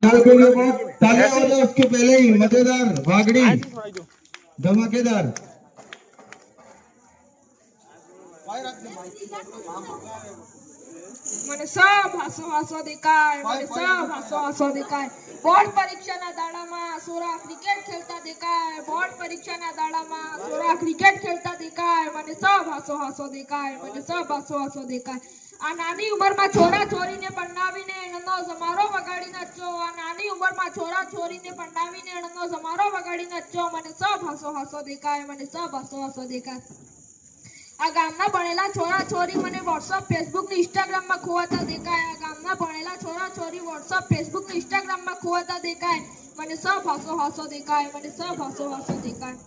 के लिए बहुत तालियां हो जाए उसके पहले ही मजेदार भागड़ी धमाकेदार। મને સબ હાસો દેખાય, મને સબ હાસો દેખાય। બોર્ડ પરીક્ષાના દાડામાં સોરા ક્રિકેટ ખેલતા દેખાય, બોર્ડ પરીક્ષાના દાડામાં સોરા ક્રિકેટ ખેલતા દેખાય, મને સબ હાસો દેખાય, મને સબ હાસો દેખાય। આ નાની ઉંમરમાં છોરા છોરીને પરણાવીને એનો સમારો વગાડી નાચો, આ નાની ઉંમરમાં છોરા છોરીને પરણાવીને એનો સમારો વગાડી નાચો, મને સબ હાસો દેખાય, મને સબ હાસો દેખાય। આ ગામના ભણેલા છોરા છોરી મને વોટ્સઅપ ફેસબુક ને ઇન્સ્ટાગ્રામ માં ખોવાતા દેખાય, આ ગામના ભણેલા છોરા છોરી વોટ્સઅપ ફેસબુક ને ઇન્સ્ટાગ્રામ માં ખોવાતા દેખાય, મને સબ હાસો દેખાય, મને સબ હાસો દેખાય।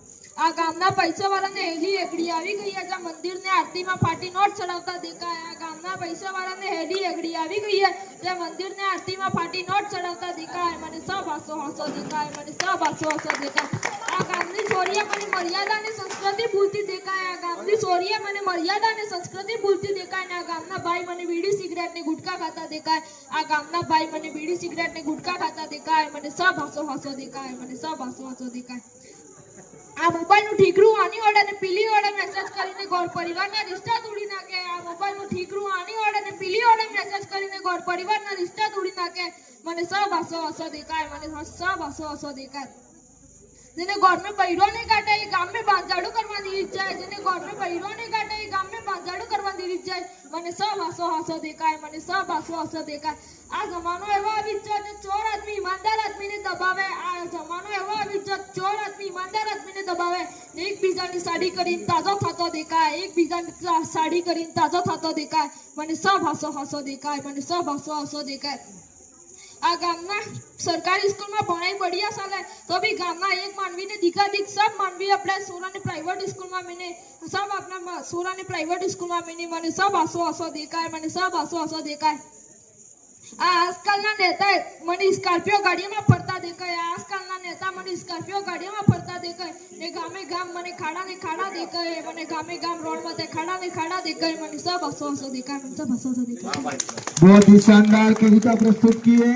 આ ગામના પૈસાવાળાને હેલી એકડી આવી ગઈ છે, મંદિરને આરતીમાં ફાટી નોટ ચડાવતા દેખાય, આ ગામના પૈસાવાળાને હેલી એકડી આવી ગઈ છે, મંદિરને આરતીમાં ફાટી નોટ ચડાવતા દેખાય, મને સબ હાસો દેખાય, મને સબ હાસો દેખાય। આ ગામની છોરીએ મને મર્યાદા અને સંસ્કૃતિ ભૂલતી દેખાય, આ ગામની છોરીએ મને મર્યાદા અને સંસ્કૃતિ ભૂલતી દેખાય, ને આ ગામના ભાઈ મને બીડી સિગરેટ ને ગુટકા ખાતા દેખાય, આ ગામના ભાઈ મને બીડી સિગરેટ ને ગુટકા ખાતા દેખાય, મને સબ હાસો દેખાય, મને સબ હાસો દેખાય। આ મોબાઈલનું ઠીકરું આની ઓર્ડર ને પીલી ઓર્ડર મેસેજ કરીને ગોળ પરિવારના રિશ્તા તોડી નાખે, આ મોબાઈલનું ઠીકરું આની ઓર્ડર ને પીલી ઓર્ડર મેસેજ કરીને ગોળ પરિવારના રિશ્તા તોડી નાખે, મને સબ હાસો દેખાય, મને સબ હાસો દેખાય। જેને घर में बहिरो नहीं काटे એ ગામ में बांजाड़ू करवा दी जाए, જેને घर में बहिरो नहीं काटे એ ગામ में बांजाड़ू करवा दी जाए, મને સબ હાસો દેખાય, મને સબ હાસો દેખાય। આ જમાનો એવો આવી ગયો છે ચોર આદમી ઈમાનદાર આદમીને દબાવે, આ જમાનો એવો આવી ગયો ચોર આદમી ઈમાનદાર આદમીને દબાવે, એકબીજાની સાડી કરીને તાજો થતો દેખાય, એકબીજાની સાડી કરીને તાજો થતો દેખાય, મને સબ હાસો દેખાય, મને સબ હાસો દેખાય। આ ગામના સરકારી સ્કૂલમાં ભણાઈ બઢિયા ચાલે તો બી ગામના એક માનવીને દીકાદીક સબ માનવી આપણે સોરાને પ્રાઇવેટ સ્કૂલમાં મેને સબ આપણા સોરાને પ્રાઇવેટ સ્કૂલમાં મેને, મને સબ હાસો દેખાય, મને સબ હાસો દેખાય। આ આજકાલના નેતા મને સ્કોર્પિયો ગાડીમાં ફરતા દેખાય, આજકાલના નેતા મને સ્કોર્પિયો ગાડીમાં ફરતા દેખાય, ને ગામે ગામ મને ખાડા દેખાય, મને ગામે ગામ રોડ માં ખાડા દેખાય, મને સબ હાસો દેખાય, મને સબ હાસો દેખાય। बहुत ही शानदार कविता प्रस्तुत की है।